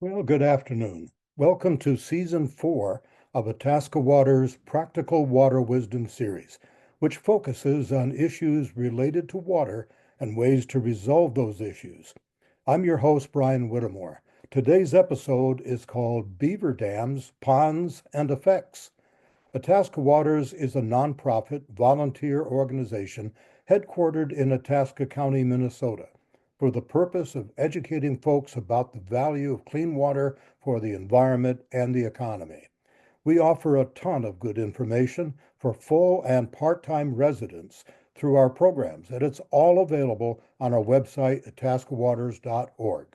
Well, good afternoon. Welcome to Season 4 of Itasca Waters' Practical Water Wisdom series, which focuses on issues related to water and ways to resolve those issues. I'm your host, Brian Whittemore. Today's episode is called Beaver Dams, Ponds, and Effects. Itasca Waters is a nonprofit volunteer organization headquartered in Itasca County, Minnesota, for the purpose of educating folks about the value of clean water for the environment and the economy. We offer a ton of good information for full and part-time residents through our programs, and it's all available on our website, itascawaters.org.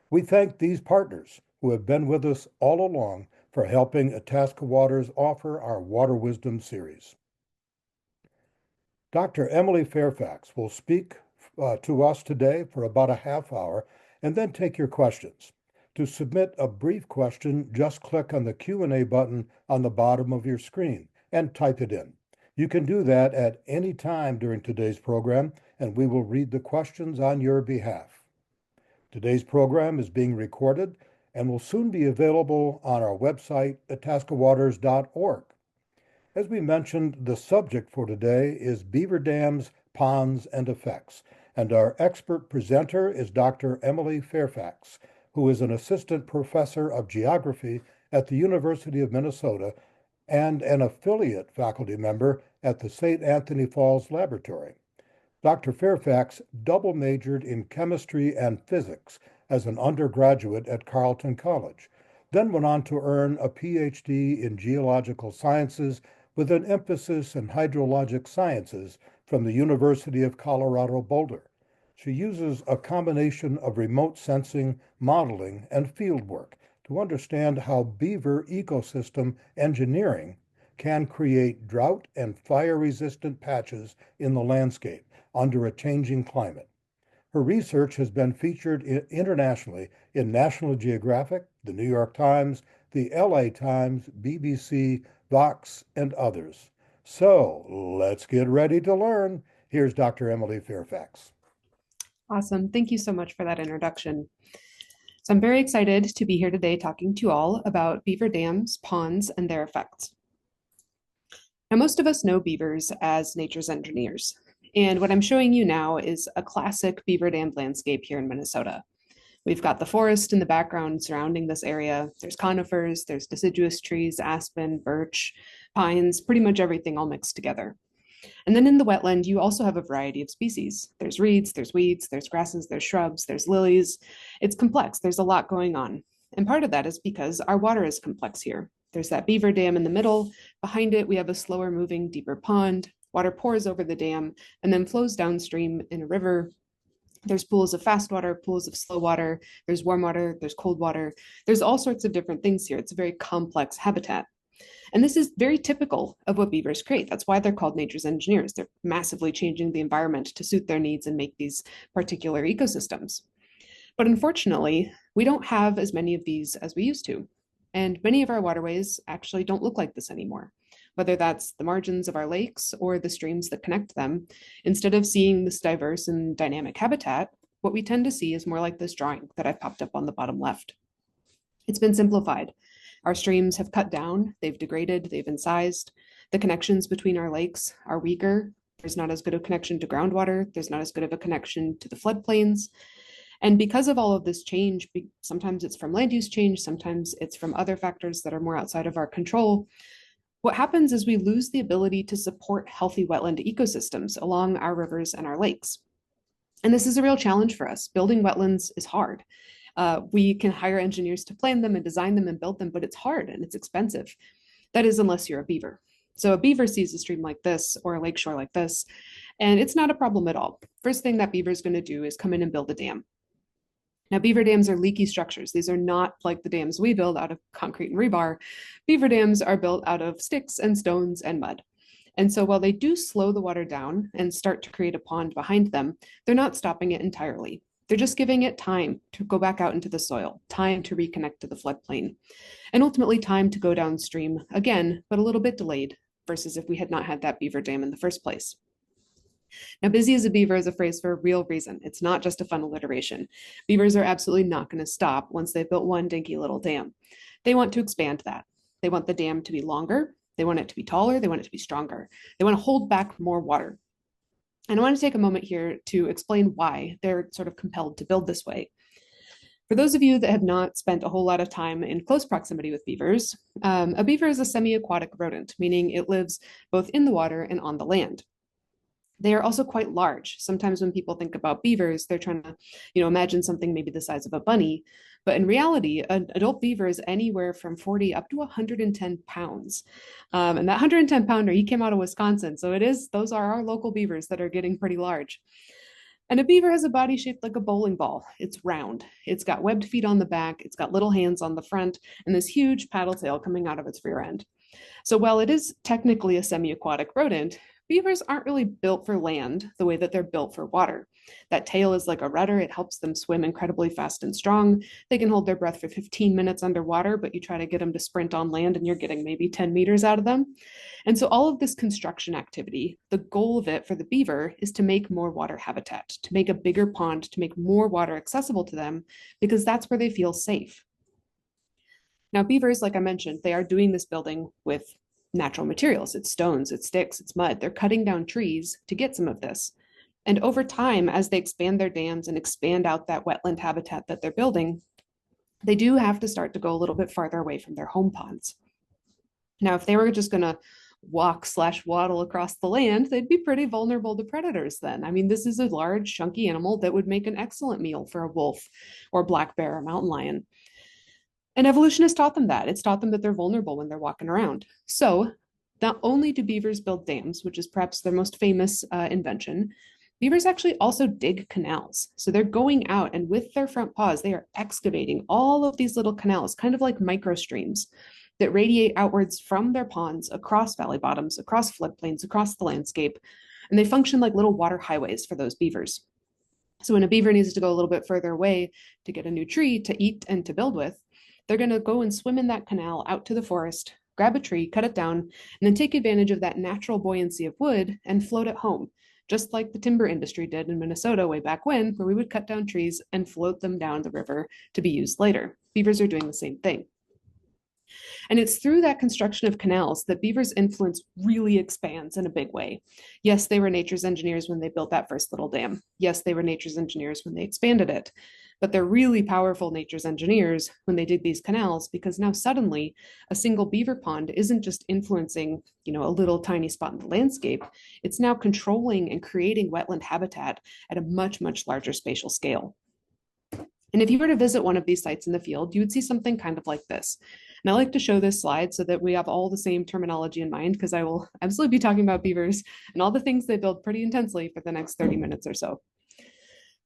We thank these partners who have been with us all along for helping Itasca Waters offer our Water Wisdom series. Dr. Emily Fairfax will speak to us today for about a half hour and then take your questions. To submit a brief question, just click on the Q&A button on the bottom of your screen and type it in. You can do that at any time during today's program, and we will read the questions on your behalf. Today's program is being recorded and will soon be available on our website, itascawaters.org. As we mentioned, the subject for today is beaver dams, ponds, and effects, and our expert presenter is Dr. Emily Fairfax, who is an assistant professor of geography at the University of Minnesota and an affiliate faculty member at the St. Anthony Falls Laboratory. Dr. Fairfax double majored in chemistry and physics as an undergraduate at Carleton College, then went on to earn a PhD in geological sciences with an emphasis in hydrologic sciences from the University of Colorado Boulder. She uses a combination of remote sensing, modeling, and fieldwork to understand how beaver ecosystem engineering can create drought and fire-resistant patches in the landscape under a changing climate. Her research has been featured internationally in National Geographic, the New York Times, the LA Times, BBC, Vox, and others. So let's get ready to learn. Here's Dr. Emily Fairfax. Awesome. Thank you so much for that introduction. So I'm very excited to be here today talking to you all about beaver dams, ponds, and their effects. Now, most of us know beavers as nature's engineers. And what I'm showing you now is a classic beaver dam landscape here in Minnesota. We've got the forest in the background surrounding this area. There's conifers, there's deciduous trees, aspen, birch, pines, pretty much everything all mixed together. And then in the wetland, you also have a variety of species. There's reeds, there's weeds, there's grasses, there's shrubs, there's lilies. It's complex, there's a lot going on. And part of that is because our water is complex here. There's that beaver dam in the middle. Behind it, we have a slower moving, deeper pond. Water pours over the dam and then flows downstream in a river. There's pools of fast water, pools of slow water, there's warm water, there's cold water. There's all sorts of different things here. It's a very complex habitat. And this is very typical of what beavers create. That's why they're called nature's engineers. They're massively changing the environment to suit their needs and make these particular ecosystems. But unfortunately, we don't have as many of these as we used to. And many of our waterways actually don't look like this anymore, whether that's the margins of our lakes or the streams that connect them. Instead of seeing this diverse and dynamic habitat, what we tend to see is more like this drawing that I've popped up on the bottom left. It's been simplified. Our streams have cut down, they've degraded, they've incised. The connections between our lakes are weaker. There's not as good a connection to groundwater. There's not as good of a connection to the floodplains. And because of all of this change, sometimes it's from land use change, sometimes it's from other factors that are more outside of our control. What happens is we lose the ability to support healthy wetland ecosystems along our rivers and our lakes. And this is a real challenge for us. Building wetlands is hard. We can hire engineers to plan them and design them and build them, but it's hard and it's expensive. That is, unless you're a beaver. So a beaver sees a stream like this or a lakeshore like this, and it's not a problem at all. First thing that beaver is going to do is come in and build a dam. Now, beaver dams are leaky structures. These are not like the dams we build out of concrete and rebar. Beaver dams are built out of sticks and stones and mud. And so while they do slow the water down and start to create a pond behind them, they're not stopping it entirely. They're just giving it time to go back out into the soil, time to reconnect to the floodplain, and ultimately time to go downstream again, but a little bit delayed versus if we had not had that beaver dam in the first place. Now, busy as a beaver is a phrase for a real reason. It's not just a fun alliteration. Beavers are absolutely not going to stop once they've built one dinky little dam. They want to expand that. They want the dam to be longer. They want it to be taller. They want it to be stronger. They want to hold back more water. And I want to take a moment here to explain why they're sort of compelled to build this way. For those of you that have not spent a whole lot of time in close proximity with beavers, a beaver is a semi-aquatic rodent, meaning it lives both in the water and on the land. They are also quite large. Sometimes when people think about beavers, they're trying to, imagine something maybe the size of a bunny. But in reality, an adult beaver is anywhere from 40 up to 110 pounds. And that 110 pounder, he came out of Wisconsin. So those are our local beavers that are getting pretty large. And a beaver has a body shaped like a bowling ball. It's round. It's got webbed feet on the back. It's got little hands on the front and this huge paddle tail coming out of its rear end. So while it is technically a semi-aquatic rodent, beavers aren't really built for land the way that they're built for water. That tail is like a rudder. It helps them swim incredibly fast and strong. They can hold their breath for 15 minutes underwater, but you try to get them to sprint on land and you're getting maybe 10 meters out of them. And so all of this construction activity, the goal of it for the beaver is to make more water habitat, to make a bigger pond, to make more water accessible to them, because that's where they feel safe. Now, beavers, like I mentioned, they are doing this building with natural materials. It's stones, it's sticks, it's mud. They're cutting down trees to get some of this. And over time, as they expand their dams and expand out that wetland habitat that they're building, they do have to start to go a little bit farther away from their home ponds. Now, if they were just going to walk/waddle across the land, they'd be pretty vulnerable to predators then. I mean, this is a large, chunky animal that would make an excellent meal for a wolf or black bear or mountain lion. And evolution has taught them that. It's taught them that they're vulnerable when they're walking around. So not only do beavers build dams, which is perhaps their most famous invention, beavers actually also dig canals. So they're going out and with their front paws, they are excavating all of these little canals, kind of like micro streams that radiate outwards from their ponds across valley bottoms, across floodplains, across the landscape. And they function like little water highways for those beavers. So when a beaver needs to go a little bit further away to get a new tree to eat and to build with, they're going to go and swim in that canal out to the forest, grab a tree, cut it down, and then take advantage of that natural buoyancy of wood and float it home, just like the timber industry did in Minnesota way back when, where we would cut down trees and float them down the river to be used later. Beavers are doing the same thing. And it's through that construction of canals that beavers' influence really expands in a big way. Yes, they were nature's engineers when they built that first little dam. Yes, they were nature's engineers when they expanded it. But they're really powerful nature's engineers when they dig these canals, because now suddenly a single beaver pond isn't just influencing, a little tiny spot in the landscape. It's now controlling and creating wetland habitat at a much, much larger spatial scale. And if you were to visit one of these sites in the field, you would see something kind of like this. And I like to show this slide so that we have all the same terminology in mind, because I will absolutely be talking about beavers and all the things they build pretty intensely for the next 30 minutes or so.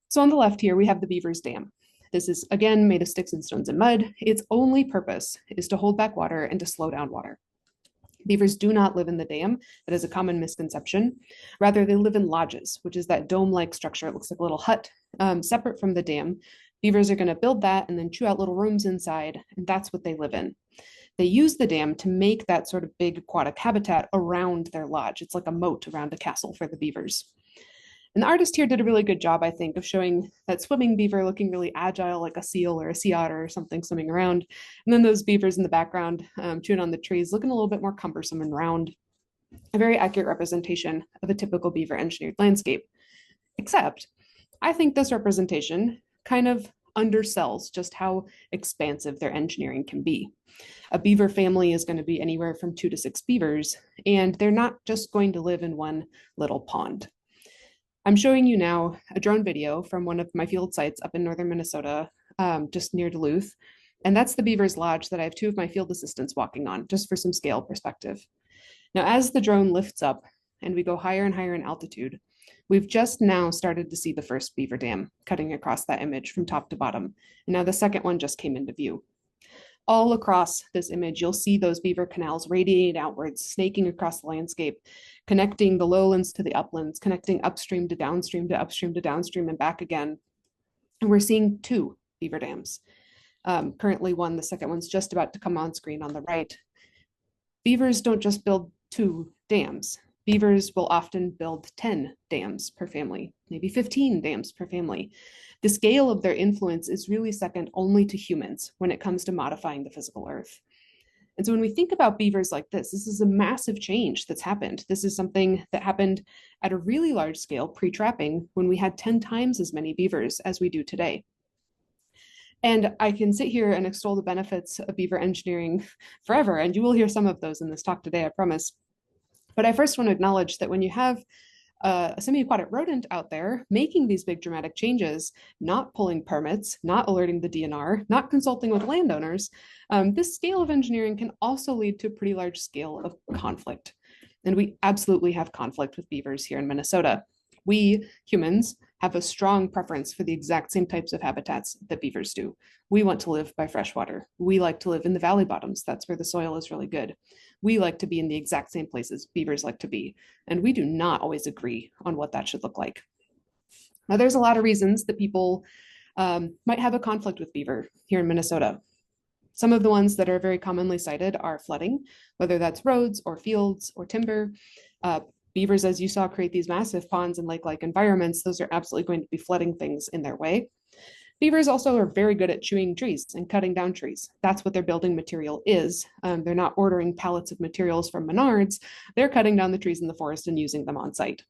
So on the left here, we have the Beavers Dam. This is, again, made of sticks and stones and mud. Its only purpose is to hold back water and to slow down water. Beavers do not live in the dam. That is a common misconception. Rather, they live in lodges, which is that dome-like structure. It looks like a little hut separate from the dam. Beavers are going to build that and then chew out little rooms inside, and that's what they live in. They use the dam to make that sort of big aquatic habitat around their lodge. It's like a moat around a castle for the beavers. And the artist here did a really good job, I think, of showing that swimming beaver looking really agile, like a seal or a sea otter or something swimming around. And then those beavers in the background chewing on the trees, looking a little bit more cumbersome and round. A very accurate representation of a typical beaver engineered landscape. Except, I think this representation kind of undersells just how expansive their engineering can be. A beaver family is going to be anywhere from 2 to 6 beavers, and they're not just going to live in one little pond. I'm showing you now a drone video from one of my field sites up in northern Minnesota, just near Duluth. And that's the Beavers Lodge that I have 2 of my field assistants walking on, just for some scale perspective. Now, as the drone lifts up and we go higher and higher in altitude, we've just now started to see the first beaver dam cutting across that image from top to bottom. And now the second one just came into view. All across this image, you'll see those beaver canals radiate outwards, snaking across the landscape, connecting the lowlands to the uplands, connecting upstream to downstream to upstream to downstream and back again. And we're seeing 2 beaver dams. Currently 1, the second one's just about to come on screen on the right. Beavers don't just build 2 dams. Beavers will often build 10 dams per family, maybe 15 dams per family. The scale of their influence is really second only to humans when it comes to modifying the physical earth. And so when we think about beavers like this is a massive change that's happened. This is something that happened at a really large scale pre-trapping when we had 10 times as many beavers as we do today. And I can sit here and extol the benefits of beaver engineering forever, and you will hear some of those in this talk today, I promise. But I first want to acknowledge that when you have a semi-aquatic rodent out there making these big dramatic changes, not pulling permits, not alerting the DNR, not consulting with landowners, this scale of engineering can also lead to a pretty large scale of conflict. And we absolutely have conflict with beavers here in Minnesota. We humans have a strong preference for the exact same types of habitats that beavers do. We want to live by freshwater. We like to live in the valley bottoms. That's where the soil is really good. We like to be in the exact same places beavers like to be, and we do not always agree on what that should look like. Now, there's a lot of reasons that people might have a conflict with beaver here in Minnesota. Some of the ones that are very commonly cited are flooding, whether that's roads or fields or timber. Beavers, as you saw, create these massive ponds and lake-like environments. Those are absolutely going to be flooding things in their way. Beavers also are very good at chewing trees and cutting down trees. That's what their building material is. They're not ordering pallets of materials from Menards. They're cutting down the trees in the forest and using them on site.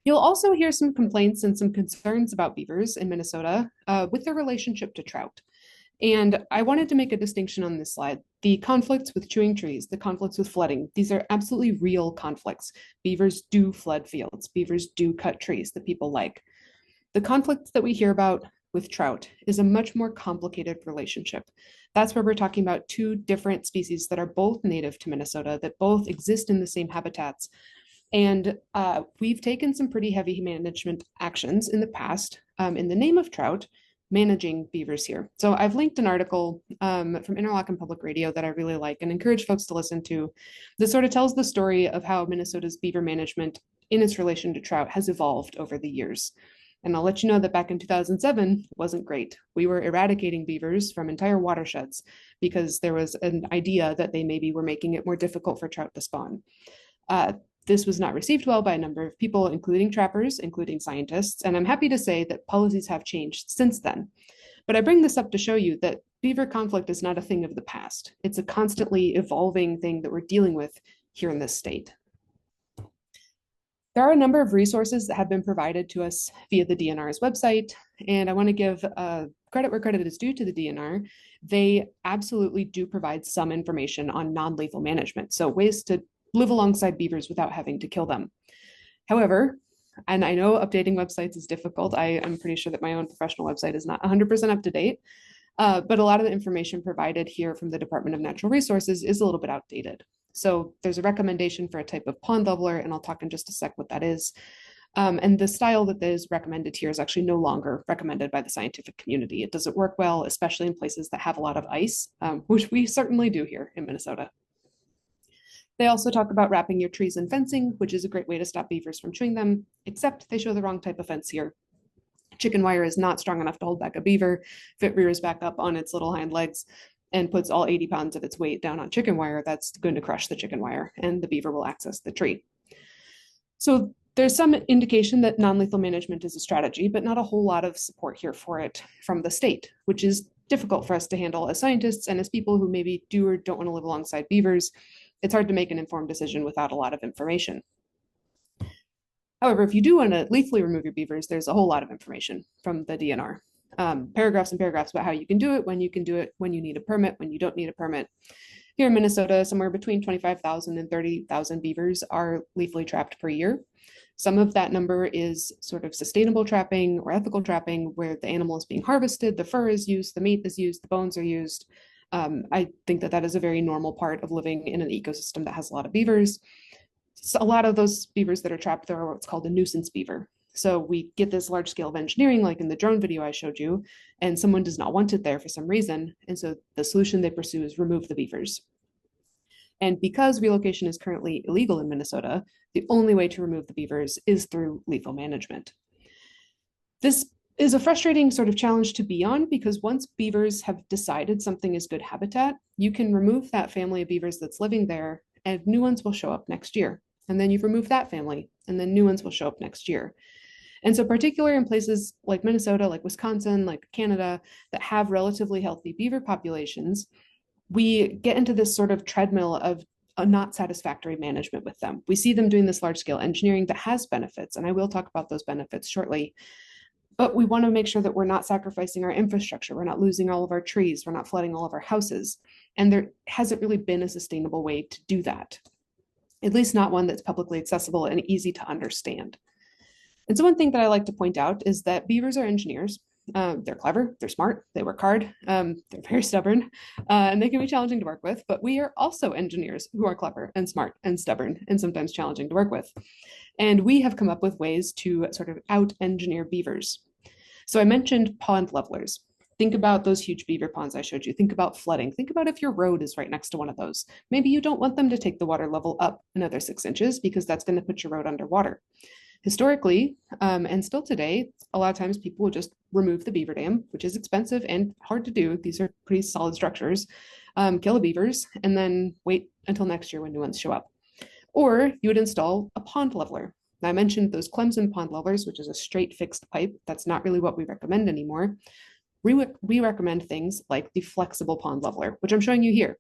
You'll also hear some complaints and some concerns about beavers in Minnesota with their relationship to trout. And I wanted to make a distinction on this slide. The conflicts with chewing trees, the conflicts with flooding, these are absolutely real conflicts. Beavers do flood fields. Beavers do cut trees that people like. The conflict that we hear about with trout is a much more complicated relationship. That's where we're talking about two different species that are both native to Minnesota, that both exist in the same habitats. And we've taken some pretty heavy management actions in the past in the name of trout, managing beavers here. So I've linked an article from Interlochen Public Radio that I really like and encourage folks to listen to that sort of tells the story of how Minnesota's beaver management in its relation to trout has evolved over the years. And I'll let you know that back in 2007, it wasn't great. We were eradicating beavers from entire watersheds because there was an idea that they maybe were making it more difficult for trout to spawn. This was not received well by a number of people, including trappers, including scientists, and I'm happy to say that policies have changed since then. But I bring this up to show you that beaver conflict is not a thing of the past. It's a constantly evolving thing that we're dealing with here in this state. There are a number of resources that have been provided to us via the DNR's website, and I want to give credit where credit is due to the DNR. They absolutely do provide some information on non-lethal management, so ways to live alongside beavers without having to kill them. However, and I know updating websites is difficult. I am pretty sure that my own professional website is not 100% up to date, but a lot of the information provided here from the Department of Natural Resources is a little bit outdated. So there's a recommendation for a type of pond leveler, and I'll talk in just a sec what that is. And the style that is recommended here is actually no longer recommended by the scientific community. It doesn't work well, especially in places that have a lot of ice, which we certainly do here in Minnesota. They also talk about wrapping your trees in fencing, which is a great way to stop beavers from chewing them, except they show the wrong type of fence here. Chicken wire is not strong enough to hold back a beaver. If it rears back up on its little hind legs and puts all 80 pounds of its weight down on chicken wire, that's going to crush the chicken wire and the beaver will access the tree. So there's some indication that non-lethal management is a strategy, but not a whole lot of support here for it from the state, which is difficult for us to handle as scientists and as people who maybe do or don't want to live alongside beavers. It's hard to make an informed decision without a lot of information. However, if you do want to lethally remove your beavers, there's a whole lot of information from the DNR. Paragraphs and paragraphs about how you can do it, when you need a permit, when you don't need a permit. Here in Minnesota, somewhere between 25,000 and 30,000 beavers are lethally trapped per year. Some of that number is sort of sustainable trapping or ethical trapping, where the animal is being harvested, the fur is used, the meat is used, the bones are used. I think that is a very normal part of living in an ecosystem that has a lot of beavers. So a lot of those beavers that are trapped there are what's called a nuisance beaver. So we get this large scale of engineering, like in the drone video I showed you, and someone does not want it there for some reason. And so the solution they pursue is remove the beavers. And because relocation is currently illegal in Minnesota, the only way to remove the beavers is through lethal management. This is a frustrating sort of challenge to be on, because once beavers have decided something is good habitat, you can remove that family of beavers that's living there and new ones will show up next year. and then you've removed that family, and then new ones will show up next year. And so particularly in places like Minnesota, like Wisconsin, like Canada, that have relatively healthy beaver populations, we get into this sort of treadmill of a not satisfactory management with them. We see them doing this large scale engineering that has benefits, and I will talk about those benefits shortly. But we want to make sure that we're not sacrificing our infrastructure. We're not losing all of our trees. We're not flooding all of our houses. And there hasn't really been a sustainable way to do that, at least not one that's publicly accessible and easy to understand. And so one thing that I like to point out is that beavers are engineers. They're clever, they're smart, they work hard, they're very stubborn, and they can be challenging to work with, but we are also engineers who are clever and smart and stubborn and sometimes challenging to work with. And we have come up with ways to sort of out-engineer beavers. So I mentioned pond levelers. Think about those huge beaver ponds I showed you. Think about flooding. Think about if your road is right next to one of those. Maybe you don't want them to take the water level up another 6 inches because that's going to put your road underwater. Historically, and still today, a lot of times people will just remove the beaver dam, which is expensive and hard to do. These are pretty solid structures, kill the beavers, and then wait until next year when new ones show up. Or you would install a pond leveler. Now, I mentioned those Clemson pond levelers, which is a straight fixed pipe. That's not really what we recommend anymore. We recommend things like the flexible pond leveler, which I'm showing you here.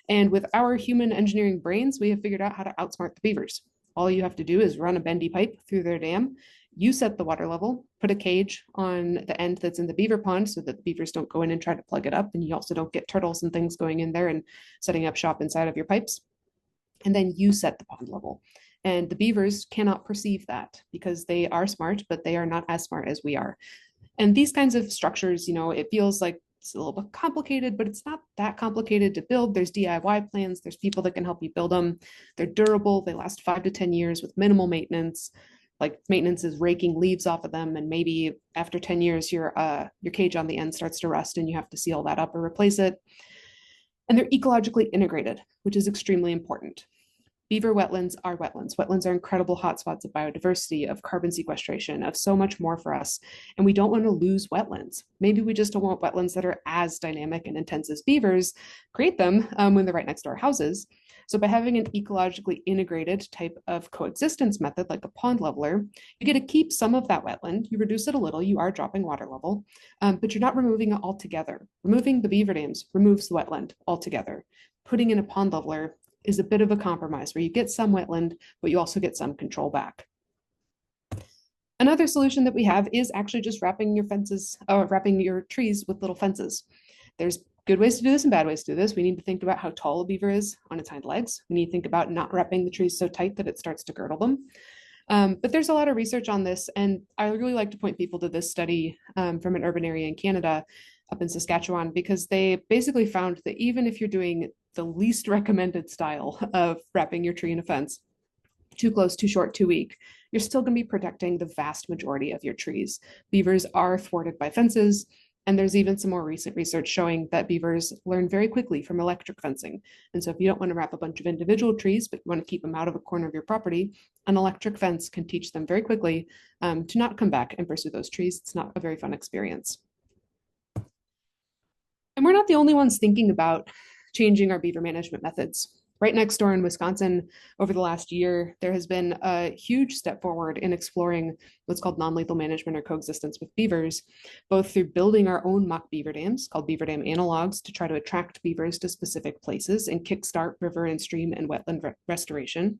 And with our human engineering brains, we have figured out how to outsmart the beavers. All you have to do is run a bendy pipe through their dam. You set the water level, put a cage on the end that's in the beaver pond so that the beavers don't go in and try to plug it up. And you also don't get turtles and things going in there and setting up shop inside of your pipes. And then you set the pond level. And the beavers cannot perceive that because they are smart, but they are not as smart as we are. And these kinds of structures, it feels like it's a little bit complicated, but it's not that complicated to build. There's DIY plans. There's people that can help you build them. They're durable. They last 5 to 10 years with minimal maintenance. Like maintenance is raking leaves off of them. And maybe after 10 years, your cage on the end starts to rust and you have to seal that up or replace it. And they're ecologically integrated, which is extremely important. Beaver wetlands are wetlands. Wetlands are incredible hotspots of biodiversity, of carbon sequestration, of so much more for us. And we don't want to lose wetlands. Maybe we just don't want wetlands that are as dynamic and intense as beavers create them when they're right next to our houses. So by having an ecologically integrated type of coexistence method, like a pond leveler, you get to keep some of that wetland. You reduce it a little, you are dropping water level, but you're not removing it altogether. Removing the beaver dams removes the wetland altogether. Putting in a pond leveler is a bit of a compromise where you get some wetland, but you also get some control back. Another solution that we have is actually just wrapping your trees with little fences. There's good ways to do this and bad ways to do this. We need to think about how tall a beaver is on its hind legs. We need to think about not wrapping the trees so tight that it starts to girdle them. But there's a lot of research on this, and I really like to point people to this study from an urban area in Canada, up in Saskatchewan, because they basically found that even if you're doing the least recommended style of wrapping your tree in a fence, too close, too short, too weak, you're still going to be protecting the vast majority of your trees. Beavers are thwarted by fences, and there's even some more recent research showing that beavers learn very quickly from electric fencing. And so if you don't want to wrap a bunch of individual trees, but you want to keep them out of a corner of your property, an electric fence can teach them very quickly to not come back and pursue those trees. It's not a very fun experience. And we're not the only ones thinking about changing our beaver management methods. Right next door in Wisconsin, over the last year, there has been a huge step forward in exploring what's called non-lethal management or coexistence with beavers, both through building our own mock beaver dams called beaver dam analogs to try to attract beavers to specific places and kickstart river and stream and wetland restoration,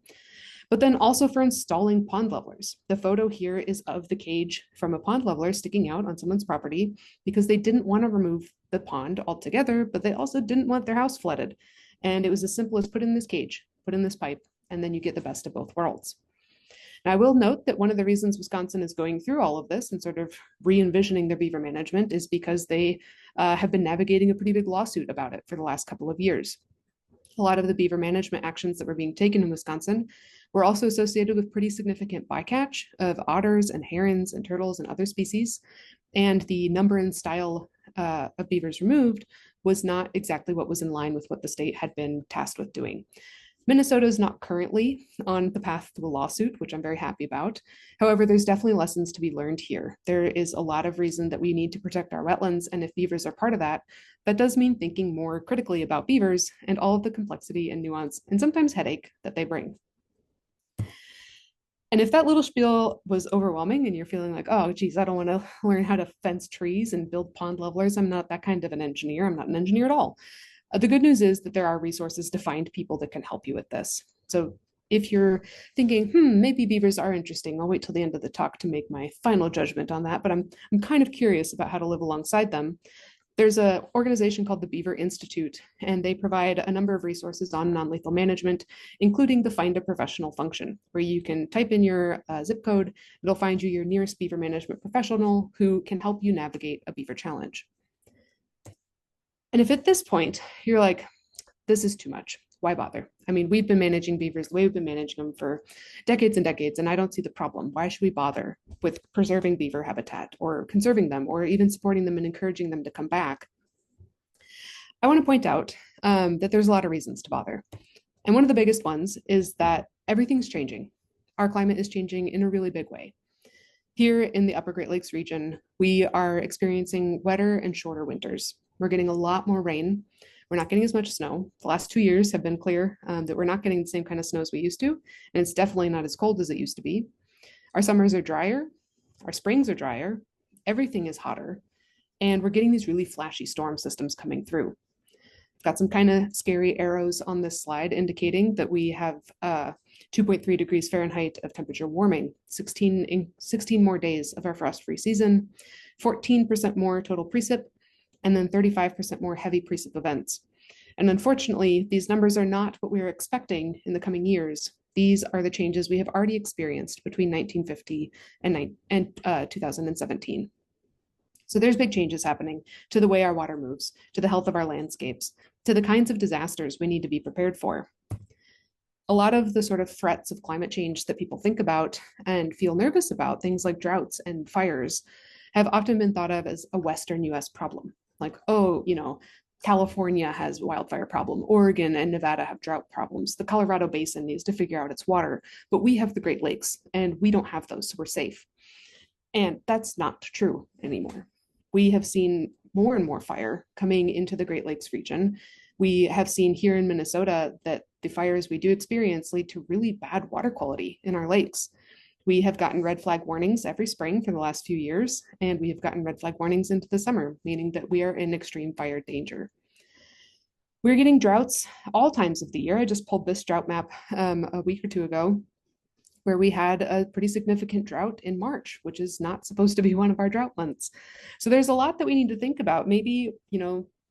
but then also for installing pond levelers. The photo here is of the cage from a pond leveler sticking out on someone's property because they didn't want to remove the pond altogether, but they also didn't want their house flooded. And it was as simple as put in this cage, put in this pipe, and then you get the best of both worlds. Now, I will note that one of the reasons Wisconsin is going through all of this and sort of re-envisioning their beaver management is because they have been navigating a pretty big lawsuit about it for the last couple of years. A lot of the beaver management actions that were being taken in Wisconsin were also associated with pretty significant bycatch of otters and herons and turtles and other species. And the number and style of beavers removed was not exactly what was in line with what the state had been tasked with doing. Minnesota is not currently on the path to a lawsuit, which I'm very happy about. However, there's definitely lessons to be learned here. There is a lot of reason that we need to protect our wetlands, and if beavers are part of that, that does mean thinking more critically about beavers and all of the complexity and nuance and sometimes headache that they bring. And if that little spiel was overwhelming and you're feeling like, oh, geez, I don't want to learn how to fence trees and build pond levelers, I'm not that kind of an engineer. I'm not an engineer at all. The good news is that there are resources to find people that can help you with this. So if you're thinking, maybe beavers are interesting, I'll wait till the end of the talk to make my final judgment on that, but I'm kind of curious about how to live alongside them. There's an organization called the Beaver Institute, and they provide a number of resources on non-lethal management, including the Find a Professional function, where you can type in your zip code, it'll find you your nearest beaver management professional who can help you navigate a beaver challenge. And if at this point you're like, this is too much, why bother? I mean, we've been managing beavers the way we've been managing them for decades and decades, and I don't see the problem. Why should we bother with preserving beaver habitat or conserving them or even supporting them and encouraging them to come back? I want to point out that there's a lot of reasons to bother. And one of the biggest ones is that everything's changing. Our climate is changing in a really big way. Here in the Upper Great Lakes region, we are experiencing wetter and shorter winters. We're getting a lot more rain. We're not getting as much snow. The last 2 years have been clear that we're not getting the same kind of snow as we used to, and it's definitely not as cold as it used to be. Our summers are drier, our springs are drier, everything is hotter, and we're getting these really flashy storm systems coming through. I've got some kind of scary arrows on this slide indicating that we have 2.3 degrees Fahrenheit of temperature warming, 16 more days of our frost-free season, 14% more total precip, and then 35% more heavy precip events. And unfortunately, these numbers are not what we are expecting in the coming years. These are the changes we have already experienced between 1950 and 2017. So there's big changes happening to the way our water moves, to the health of our landscapes, to the kinds of disasters we need to be prepared for. A lot of the sort of threats of climate change that people think about and feel nervous about, things like droughts and fires, have often been thought of as a Western US problem. Like, oh, California has a wildfire problem, Oregon and Nevada have drought problems, the Colorado Basin needs to figure out its water, but we have the Great Lakes and we don't have those, so we're safe. And that's not true anymore. We have seen more and more fire coming into the Great Lakes region. We have seen here in Minnesota that the fires we do experience lead to really bad water quality in our lakes. We have gotten red flag warnings every spring for the last few years, and we have gotten red flag warnings into the summer, meaning that we are in extreme fire danger. We're getting droughts all times of the year. I just pulled this drought map a week or two ago, where we had a pretty significant drought in March, which is not supposed to be one of our drought months. So there's a lot that we need to think about. Maybe,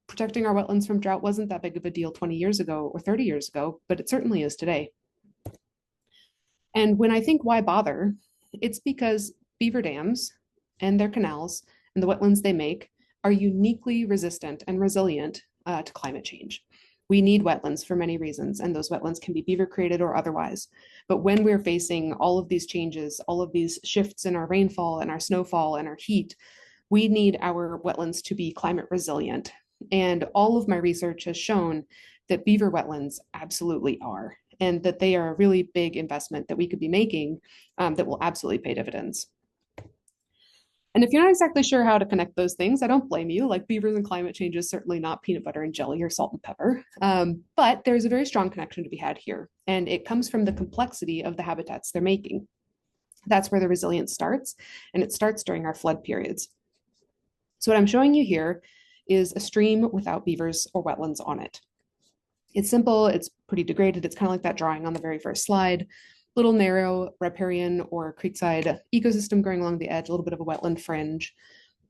protecting our wetlands from drought wasn't that big of a deal 20 years ago or 30 years ago, but it certainly is today. And when I think why bother, it's because beaver dams and their canals and the wetlands they make are uniquely resistant and resilient to climate change. We need wetlands for many reasons, and those wetlands can be beaver created or otherwise. But when we're facing all of these changes, all of these shifts in our rainfall and our snowfall and our heat, we need our wetlands to be climate resilient. And all of my research has shown that beaver wetlands absolutely are, and that they are a really big investment that we could be making that will absolutely pay dividends. And if you're not exactly sure how to connect those things, I don't blame you. Like, beavers and climate change is certainly not peanut butter and jelly or salt and pepper. But there's a very strong connection to be had here. And it comes from the complexity of the habitats they're making. That's where the resilience starts. And it starts during our flood periods. So what I'm showing you here is a stream without beavers or wetlands on it. It's simple, it's pretty degraded. It's kind of like that drawing on the very first slide. Little narrow riparian or creekside ecosystem growing along the edge, a little bit of a wetland fringe.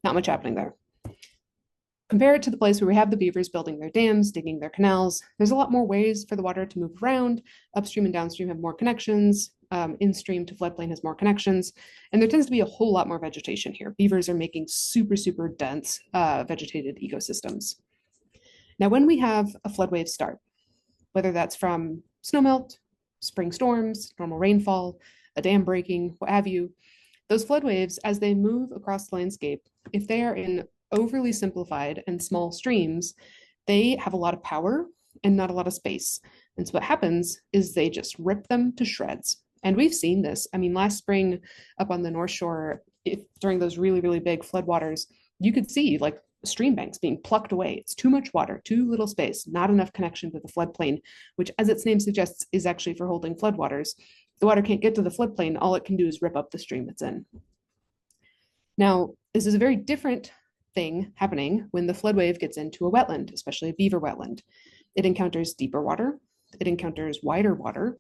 Not much happening there. Compare it to the place where we have the beavers building their dams, digging their canals. There's a lot more ways for the water to move around. Upstream and downstream have more connections. In-stream to floodplain has more connections. And there tends to be a whole lot more vegetation here. Beavers are making super, super dense vegetated ecosystems. Now, when we have a flood wave start, whether that's from snowmelt, spring storms, normal rainfall, a dam breaking, what have you, those flood waves, as they move across the landscape, if they are in overly simplified and small streams, they have a lot of power and not a lot of space. And so what happens is they just rip them to shreds. And we've seen this. I mean, last spring up on the North Shore, during those really, really big floodwaters, you could see like stream banks being plucked away. It's too much water, too little space, not enough connection to the floodplain, which, as its name suggests, is actually for holding floodwaters. the water can't get to the floodplain. All it can do is rip up the stream it's in. Now, this is a very different thing happening when the flood wave gets into a wetland, especially a beaver wetland. It encounters deeper water, it encounters wider water,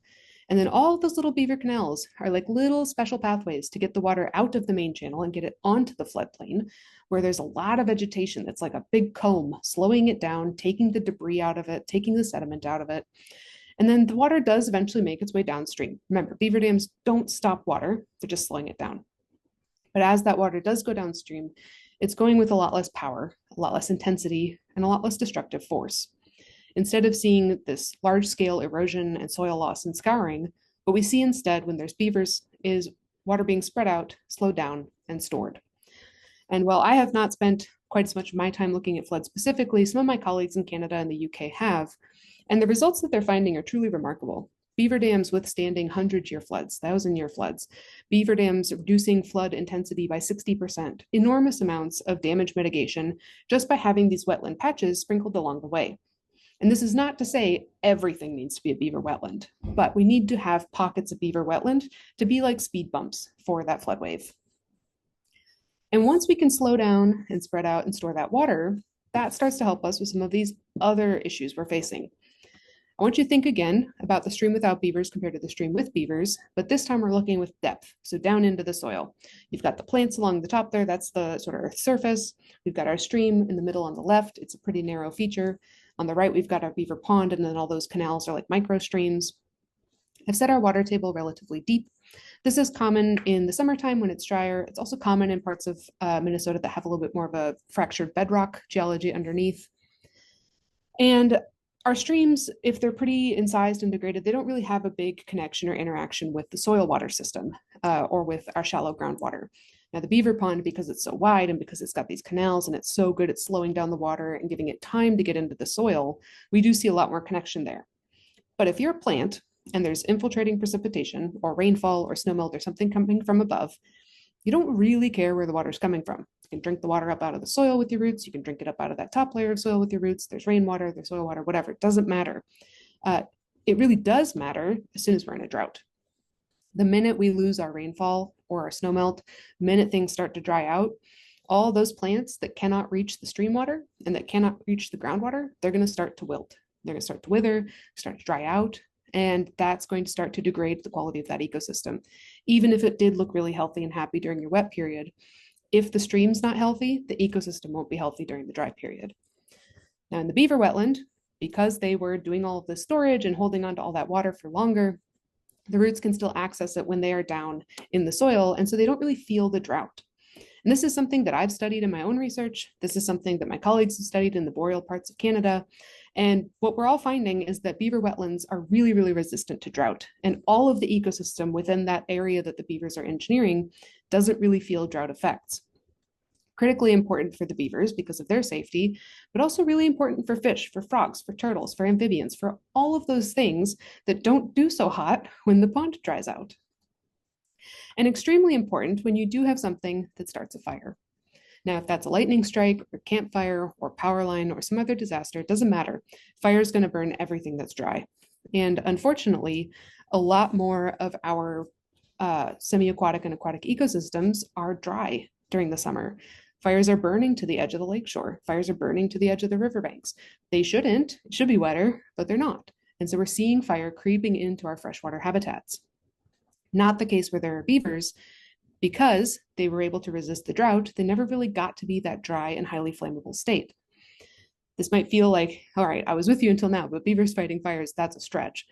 and then all those little beaver canals are like little special pathways to get the water out of the main channel and get it onto the floodplain, where there's a lot of vegetation that's like a big comb, slowing it down, taking the debris out of it, taking the sediment out of it. And then the water does eventually make its way downstream. Remember, beaver dams don't stop water, they're just slowing it down. But as that water does go downstream, it's going with a lot less power, a lot less intensity, and a lot less destructive force. Instead of seeing this large-scale erosion and soil loss and scouring, what we see instead when there's beavers is water being spread out, slowed down, and stored. And while I have not spent quite as much of my time looking at floods specifically, some of my colleagues in Canada and the UK have, and the results that they're finding are truly remarkable. Beaver dams withstanding 100-year floods, 1,000-year floods, beaver dams reducing flood intensity by 60%, enormous amounts of damage mitigation just by having these wetland patches sprinkled along the way. And this is not to say everything needs to be a beaver wetland, but we need to have pockets of beaver wetland to be like speed bumps for that flood wave. And once we can slow down and spread out and store that water, that starts to help us with some of these other issues we're facing. I want you to think again about the stream without beavers compared to the stream with beavers, but this time we're looking with depth, so down into the soil. You've got the plants along the top there, that's the sort of earth surface. We've got our stream in the middle on the left, it's a pretty narrow feature. On the right, we've got our beaver pond, and then all those canals are like micro streams. I've set our water table relatively deep. This is common in the summertime when it's drier. It's also common in parts of Minnesota that have a little bit more of a fractured bedrock geology underneath. And our streams, if they're pretty incised and degraded, they don't really have a big connection or interaction with the soil water system or with our shallow groundwater. Now the beaver pond, because it's so wide and because it's got these canals and it's so good at slowing down the water and giving it time to get into the soil, we do see a lot more connection there. But if you're a plant and there's infiltrating precipitation or rainfall or snowmelt or something coming from above, you don't really care where the water's coming from. You can drink the water up out of the soil with your roots. You can drink it up out of that top layer of soil with your roots. There's rainwater, there's soil water, whatever. It doesn't matter. It really does matter as soon as we're in a drought. The minute we lose our rainfall or our snowmelt, the minute things start to dry out, all those plants that cannot reach the stream water and that cannot reach the groundwater, they're going to start to wilt. They're going to start to wither, start to dry out, and that's going to start to degrade the quality of that ecosystem. Even if it did look really healthy and happy during your wet period, if the stream's not healthy, the ecosystem won't be healthy during the dry period. Now in the beaver wetland, because they were doing all of the storage and holding on to all that water for longer, the roots can still access it when they are down in the soil, and so they don't really feel the drought. And this is something that I've studied in my own research. This is something that my colleagues have studied in the boreal parts of Canada. And what we're all finding is that beaver wetlands are really, really resistant to drought. And all of the ecosystem within that area that the beavers are engineering doesn't really feel drought effects. Critically important for the beavers because of their safety, but also really important for fish, for frogs, for turtles, for amphibians, for all of those things that don't do so hot when the pond dries out. And extremely important when you do have something that starts a fire. Now, if that's a lightning strike or campfire or power line or some other disaster, it doesn't matter. Fire is going to burn everything that's dry. And unfortunately, a lot more of our semi-aquatic and aquatic ecosystems are dry during the summer. Fires are burning to the edge of the lakeshore. Fires are burning to the edge of the riverbanks. They shouldn't. It should be wetter, but they're not. And so we're seeing fire creeping into our freshwater habitats. Not the case where there are beavers, because they were able to resist the drought, they never really got to be that dry and highly flammable state. This might feel like, all right, I was with you until now, but beavers fighting fires, that's a stretch.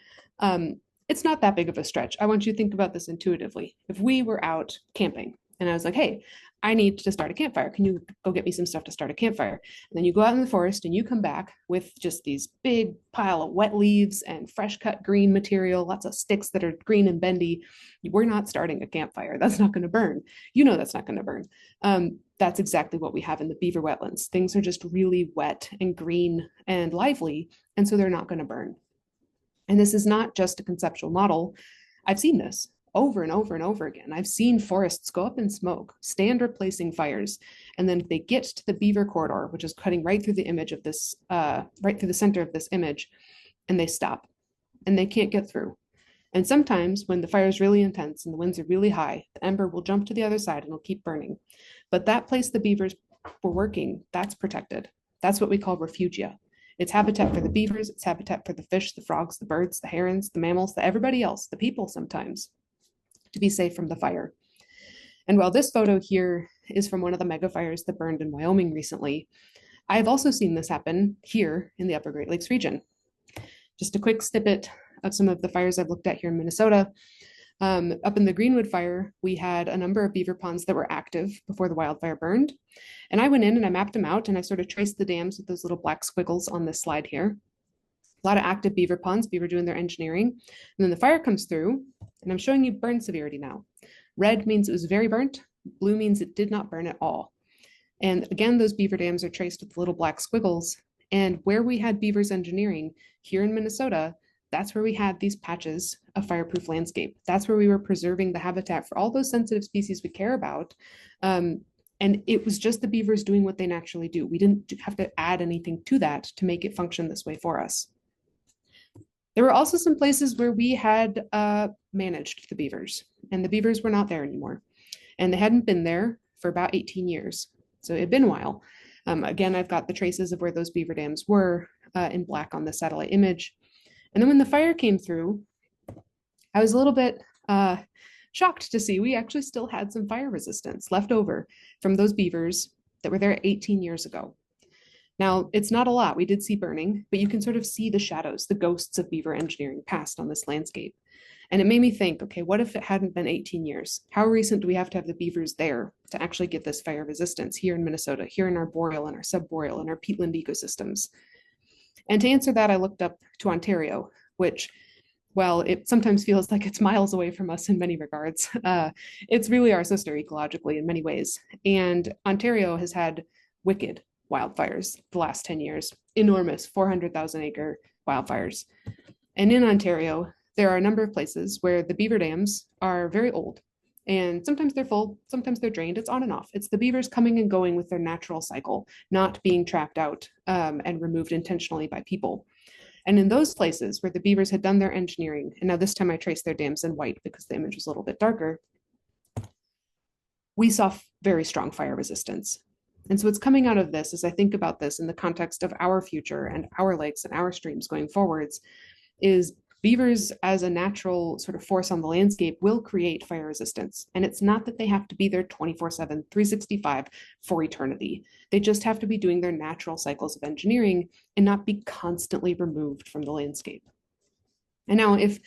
It's not that big of a stretch. I want you to think about this intuitively. If we were out camping and I was like, hey, I need to start a campfire. Can you go get me some stuff to start a campfire? And then you go out in the forest and you come back with just these big pile of wet leaves and fresh cut green material, lots of sticks that are green and bendy. We're not starting a campfire. That's not going to burn. You know that's not going to burn. That's exactly what we have in the beaver wetlands. Things are just really wet and green and lively, and so they're not going to burn. And this is not just a conceptual model. I've seen this over and over and over again. I've seen forests go up in smoke, stand replacing fires, and then they get to the beaver corridor, which is cutting right through the image of this, right through the center of this image, and they stop, and they can't get through. And sometimes when the fire is really intense and the winds are really high, the ember will jump to the other side and it'll keep burning. But that place the beavers were working, that's protected. That's what we call refugia. It's habitat for the beavers, it's habitat for the fish, the frogs, the birds, the herons, the mammals, everybody else, the people sometimes, to be safe from the fire. And while this photo here is from one of the mega fires that burned in Wyoming recently, I've also seen this happen here in the Upper Great Lakes region. Just a quick snippet of some of the fires I've looked at here in Minnesota. Up in the Greenwood fire, we had a number of beaver ponds that were active before the wildfire burned. And I went in and I mapped them out and I sort of traced the dams with those little black squiggles on this slide here. A lot of active beaver ponds, beaver doing their engineering. And then the fire comes through, and I'm showing you burn severity now. Red means it was very burnt. Blue means it did not burn at all. And again, those beaver dams are traced with little black squiggles. And where we had beavers engineering here in Minnesota, that's where we had these patches of fireproof landscape. That's where we were preserving the habitat for all those sensitive species we care about. And it was just the beavers doing what they naturally do. We didn't have to add anything to that to make it function this way for us. There were also some places where we had managed the beavers, and the beavers were not there anymore. And they hadn't been there for about 18 years. So it had been a while. Again, I've got the traces of where those beaver dams were in black on the satellite image. And then when the fire came through, I was a little bit shocked to see we actually still had some fire resistance left over from those beavers that were there 18 years ago. Now, it's not a lot. We did see burning, but you can sort of see the shadows, the ghosts of beaver engineering past on this landscape. And it made me think, okay, what if it hadn't been 18 years? How recent do we have to have the beavers there to actually get this fire resistance here in Minnesota, here in our boreal and our subboreal and our peatland ecosystems? And to answer that, I looked up to Ontario, which, while it sometimes feels like it's miles away from us in many regards, it's really our sister ecologically in many ways. And Ontario has had wicked wildfires the last 10 years, enormous 400,000 acre wildfires. And in Ontario, there are a number of places where the beaver dams are very old, and sometimes they're full, sometimes they're drained. It's on and off. It's the beavers coming and going with their natural cycle, not being trapped out and removed intentionally by people. And in those places where the beavers had done their engineering, and now this time I traced their dams in white because the image was a little bit darker, we saw very strong fire resistance. And so what's coming out of this, as I think about this in the context of our future and our lakes and our streams going forwards, is beavers as a natural sort of force on the landscape will create fire resistance. And it's not that they have to be there 24/7, 365 for eternity. They just have to be doing their natural cycles of engineering and not be constantly removed from the landscape. And now, if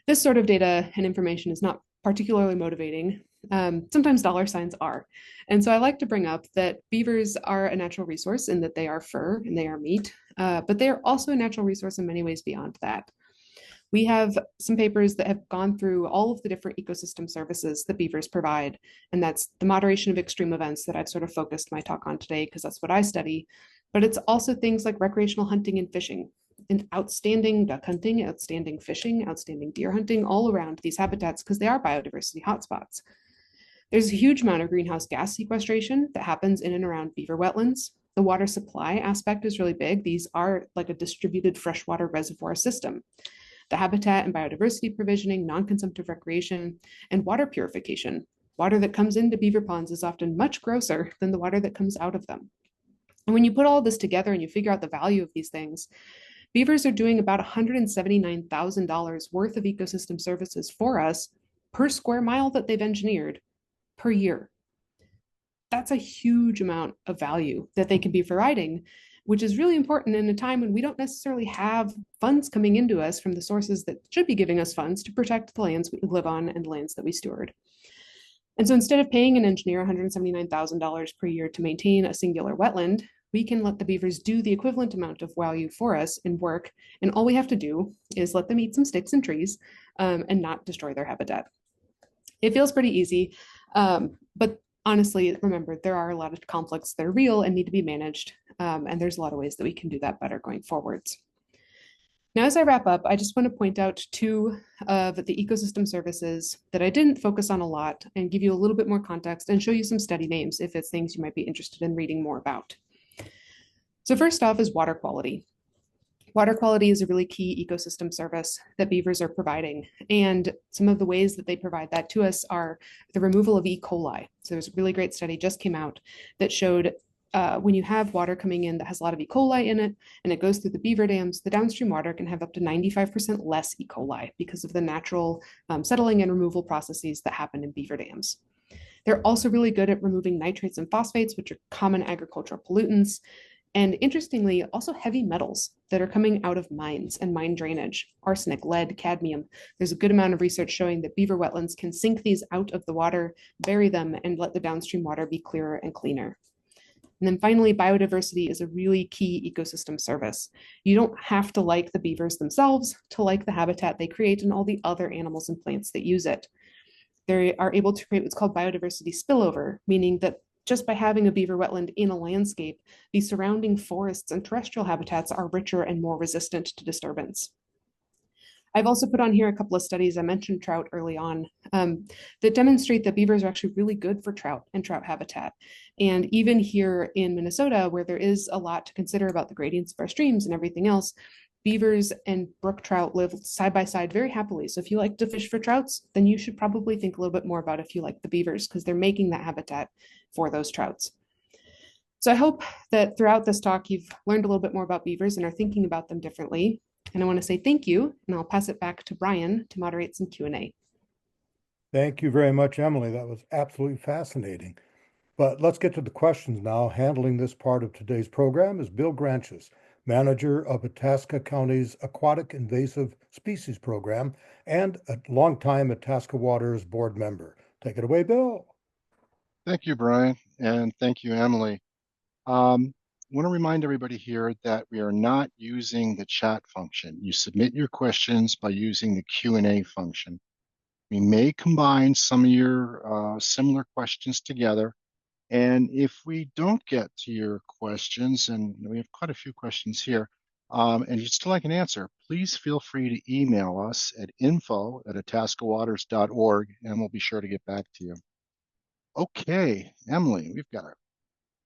this sort of data and information is not particularly motivating, sometimes dollar signs are. And so I like to bring up that beavers are a natural resource in that they are fur and they are meat, but they are also a natural resource in many ways beyond that. We have some papers that have gone through all of the different ecosystem services that beavers provide, and that's the moderation of extreme events that I've sort of focused my talk on today because that's what I study, but it's also things like recreational hunting and fishing, and outstanding duck hunting, outstanding fishing, outstanding deer hunting all around these habitats because they are biodiversity hotspots. There's a huge amount of greenhouse gas sequestration that happens in and around beaver wetlands. The water supply aspect is really big. These are like a distributed freshwater reservoir system. The habitat and biodiversity provisioning, non-consumptive recreation, and water purification. Water that comes into beaver ponds is often much grosser than the water that comes out of them. And when you put all this together and you figure out the value of these things, beavers are doing about $179,000 worth of ecosystem services for us per square mile that they've engineered per year. That's a huge amount of value that they can be providing, which is really important in a time when we don't necessarily have funds coming into us from the sources that should be giving us funds to protect the lands we live on and the lands that we steward. And so instead of paying an engineer $179,000 per year to maintain a singular wetland, we can let the beavers do the equivalent amount of value for us in work. And all we have to do is let them eat some sticks and trees and not destroy their habitat. It feels pretty easy, but honestly, remember, there are a lot of conflicts that are real and need to be managed. And there's a lot of ways that we can do that better going forwards. Now, as I wrap up, I just want to point out two of the ecosystem services that I didn't focus on a lot and give you a little bit more context and show you some study names if it's things you might be interested in reading more about. So first off is water quality. Water quality is a really key ecosystem service that beavers are providing. And some of the ways that they provide that to us are the removal of E. coli. So there's a really great study just came out that showed when you have water coming in that has a lot of E. coli in it, and it goes through the beaver dams, the downstream water can have up to 95% less E. coli because of the natural settling and removal processes that happen in beaver dams. They're also really good at removing nitrates and phosphates, which are common agricultural pollutants. And interestingly, also heavy metals that are coming out of mines and mine drainage, arsenic, lead, cadmium. There's a good amount of research showing that beaver wetlands can sink these out of the water, bury them, and let the downstream water be clearer and cleaner. And then finally, biodiversity is a really key ecosystem service. You don't have to like the beavers themselves to like the habitat they create and all the other animals and plants that use it. They are able to create what's called biodiversity spillover, meaning that just by having a beaver wetland in a landscape, the surrounding forests and terrestrial habitats are richer and more resistant to disturbance. I've also put on here a couple of studies, I mentioned trout early on, that demonstrate that beavers are actually really good for trout and trout habitat. And even here in Minnesota, where there is a lot to consider about the gradients of our streams and everything else, beavers and brook trout live side by side very happily. So if you like to fish for trouts, then you should probably think a little bit more about if you like the beavers, because they're making that habitat for those trouts. So I hope that throughout this talk, you've learned a little bit more about beavers and are thinking about them differently. And I want to say thank you, and I'll pass it back to Brian to moderate some Q&A. Thank you very much, Emily. That was absolutely fascinating. But let's get to the questions now. Handling this part of today's program is Bill Granches, manager of Itasca County's Aquatic Invasive Species Program and a longtime Itasca Waters board member. Take it away, Bill. Thank you, Brian, and thank you, Emily. I want to remind everybody here that we are not using the chat function. You submit your questions by using the Q&A function. We may combine some of your similar questions together. And if we don't get to your questions, and we have quite a few questions here, and you'd still like an answer, please feel free to email us at info@itascawaters.org, and we'll be sure to get back to you. Okay, Emily, we've got a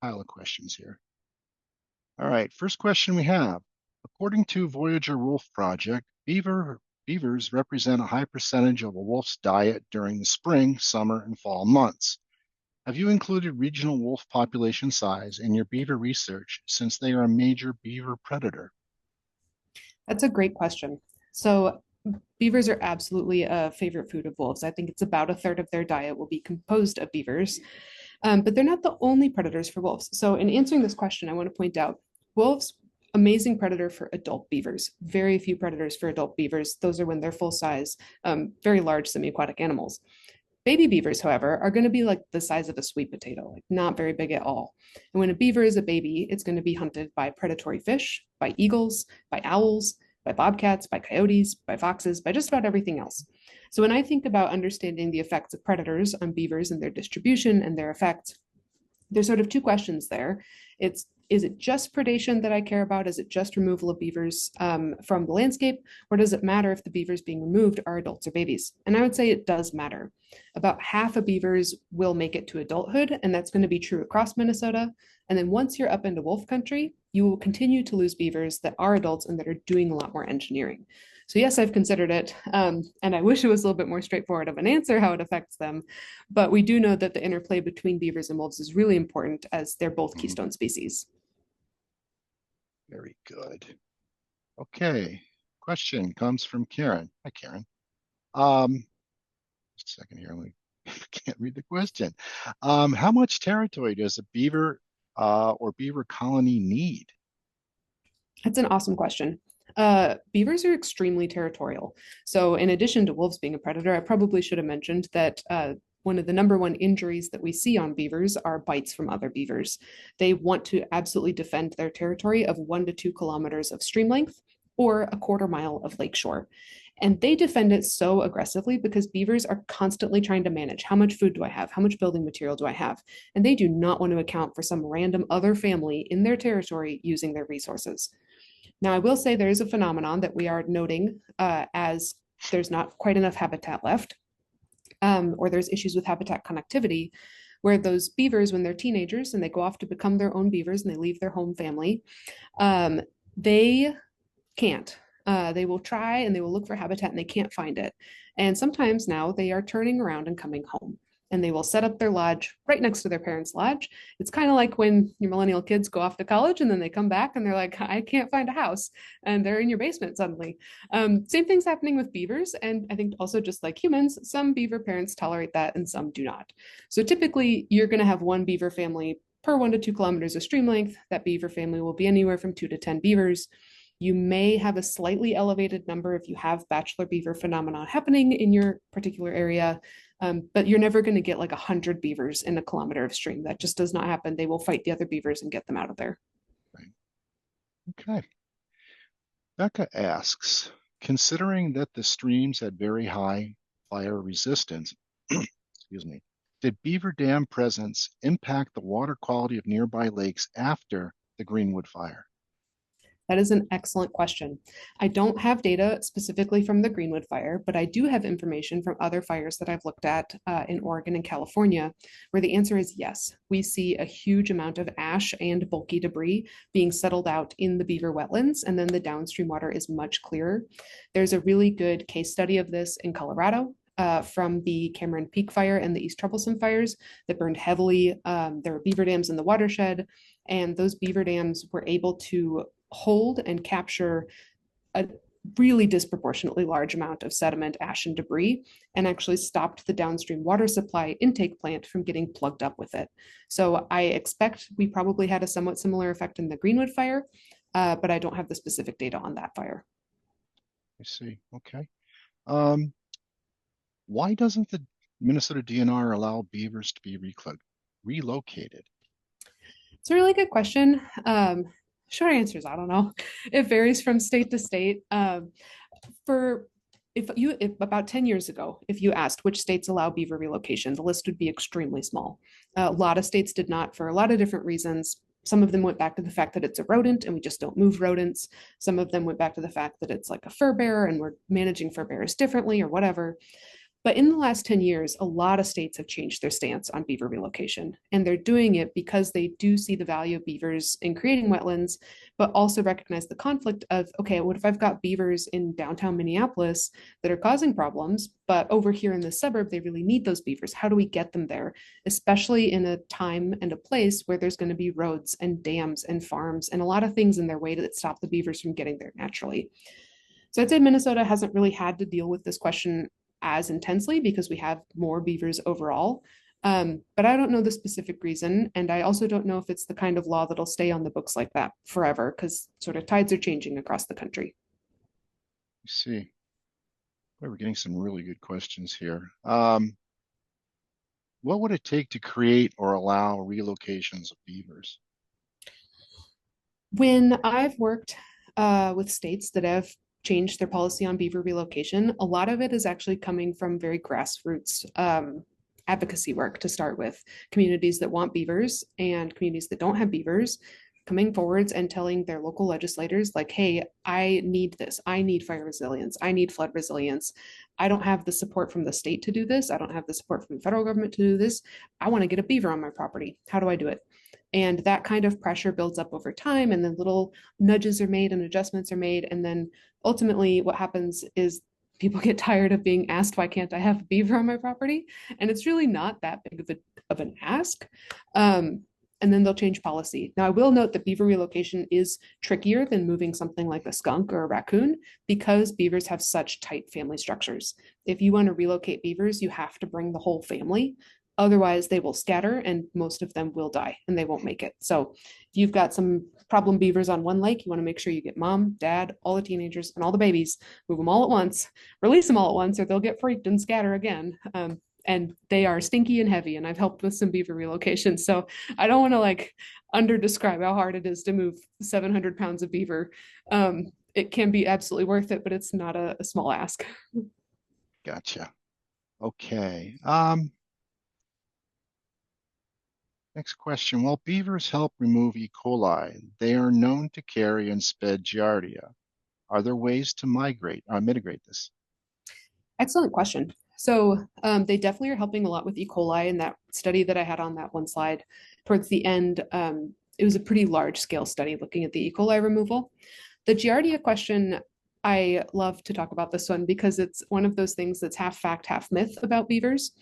pile of questions here. All right, first question we have. According to Voyager Wolf Project, beavers represent a high percentage of a wolf's diet during the spring, summer, and fall months. Have you included regional wolf population size in your beaver research since they are a major beaver predator? That's a great question. So beavers are absolutely a favorite food of wolves. I think it's about a third of their diet will be composed of beavers, but they're not the only predators for wolves. So in answering this question, I want to point out wolves, amazing predator for adult beavers, very few predators for adult beavers. Those are when they're full size, very large semi-aquatic animals. Baby beavers, however, are going to be like the size of a sweet potato, like not very big at all. And when a beaver is a baby, it's going to be hunted by predatory fish, by eagles, by owls, by bobcats, by coyotes, by foxes, by just about everything else. So when I think about understanding the effects of predators on beavers and their distribution and their effects, there's sort of two questions there. Is it just predation that I care about? Is it just removal of beavers from the landscape? Or does it matter if the beavers being removed are adults or babies? And I would say it does matter. About half of beavers will make it to adulthood, and that's going to be true across Minnesota. And then once you're up into wolf country, you will continue to lose beavers that are adults and that are doing a lot more engineering. So yes, I've considered it, and I wish it was a little bit more straightforward of an answer how it affects them. But we do know that the interplay between beavers and wolves is really important as they're both keystone species. Very good. Okay, question comes from Karen. Hi, Karen. Just a second here. I can't read the question. How much territory does a beaver or beaver colony need? That's an awesome question. Beavers are extremely territorial. So in addition to wolves being a predator, I probably should have mentioned that one of the number one injuries that we see on beavers are bites from other beavers. They want to absolutely defend their territory of 1 to 2 kilometers of stream length or a quarter mile of lakeshore. And they defend it so aggressively because beavers are constantly trying to manage how much food do I have? How much building material do I have? And they do not want to account for some random other family in their territory using their resources. Now, I will say there is a phenomenon that we are noting as there's not quite enough habitat left, or there's issues with habitat connectivity, where those beavers, when they're teenagers and they go off to become their own beavers and they leave their home family, they can't. They will try and they will look for habitat and they can't find it. And sometimes now they are turning around and coming home and they will set up their lodge right next to their parents' lodge. It's kind of like when your millennial kids go off to college and then they come back and they're like, I can't find a house, and they're in your basement suddenly. Same thing's happening with beavers. And I think also just like humans, some beaver parents tolerate that and some do not. So typically you're going to have one beaver family per 1 to 2 kilometers of stream length. That beaver family will be anywhere from 2 to 10 beavers. You may have a slightly elevated number if you have bachelor beaver phenomena happening in your particular area, but you're never going to get like 100 beavers in a kilometer of stream. That just does not happen. They will fight the other beavers and get them out of there. Right. Okay. Becca asks, considering that the streams had very high fire resistance, excuse me, did beaver dam presence impact the water quality of nearby lakes after the Greenwood fire? That is an excellent question. I don't have data specifically from the Greenwood fire, but I do have information from other fires that I've looked at in Oregon and California, where the answer is yes. We see a huge amount of ash and bulky debris being settled out in the beaver wetlands, and then the downstream water is much clearer. There's a really good case study of this in Colorado. From the Cameron Peak fire and the East Troublesome fires that burned heavily. There were beaver dams in the watershed, and those beaver dams were able to hold and capture a really disproportionately large amount of sediment, ash, and debris, and actually stopped the downstream water supply intake plant from getting plugged up with it. So I expect we probably had a somewhat similar effect in the Greenwood fire, but I don't have the specific data on that fire. I see. Okay. Why doesn't the Minnesota DNR allow beavers to be relocated? It's a really good question. Short answer is I don't know. It varies from state to state. If about 10 years ago, if you asked which states allow beaver relocation, the list would be extremely small. A lot of states did not for a lot of different reasons. Some of them went back to the fact that it's a rodent and we just don't move rodents. Some of them went back to the fact that it's like a fur bearer and we're managing fur bearers differently or whatever. But in the last 10 years, a lot of states have changed their stance on beaver relocation. And they're doing it because they do see the value of beavers in creating wetlands, but also recognize the conflict of, okay, what if I've got beavers in downtown Minneapolis that are causing problems, but over here in the suburb, they really need those beavers. How do we get them there? Especially in a time and a place where there's going to be roads and dams and farms and a lot of things in their way that stop the beavers from getting there naturally. So I'd say Minnesota hasn't really had to deal with this question as intensely because we have more beavers overall. But I don't know the specific reason. And I also don't know if it's the kind of law that'll stay on the books like that forever because sort of tides are changing across the country. I see. Boy, we're getting some really good questions here. What would it take to create or allow relocations of beavers? When I've worked with states that have changed their policy on beaver relocation, a lot of it is actually coming from very grassroots advocacy work to start with. Communities that want beavers and communities that don't have beavers coming forwards and telling their local legislators like, hey, I need this. I need fire resilience. I need flood resilience. I don't have the support from the state to do this. I don't have the support from the federal government to do this. I want to get a beaver on my property. How do I do it? And that kind of pressure builds up over time, and then little nudges are made and adjustments are made. And then ultimately what happens is people get tired of being asked, why can't I have a beaver on my property? And it's really not that big of an ask. And then they'll change policy. Now, I will note that beaver relocation is trickier than moving something like a skunk or a raccoon because beavers have such tight family structures. If you want to relocate beavers, you have to bring the whole family. Otherwise, they will scatter and most of them will die and they won't make it. So if you've got some problem beavers on one lake, you want to make sure you get mom, dad, all the teenagers, and all the babies, move them all at once, release them all at once, or they'll get freaked and scatter again. And they are stinky and heavy, and I've helped with some beaver relocations. So I don't want to like under describe how hard it is to move 700 pounds of beaver. It can be absolutely worth it, but it's not a small ask. Gotcha. Okay. Next question. While beavers help remove E. coli, they are known to carry and spread Giardia. Are there ways to mitigate this? Excellent question. So they definitely are helping a lot with E. coli. In that study that I had on that one slide towards the end, it was a pretty large scale study looking at the E. coli removal. The Giardia question, I love to talk about this one because it's one of those things that's half fact, half myth about beavers.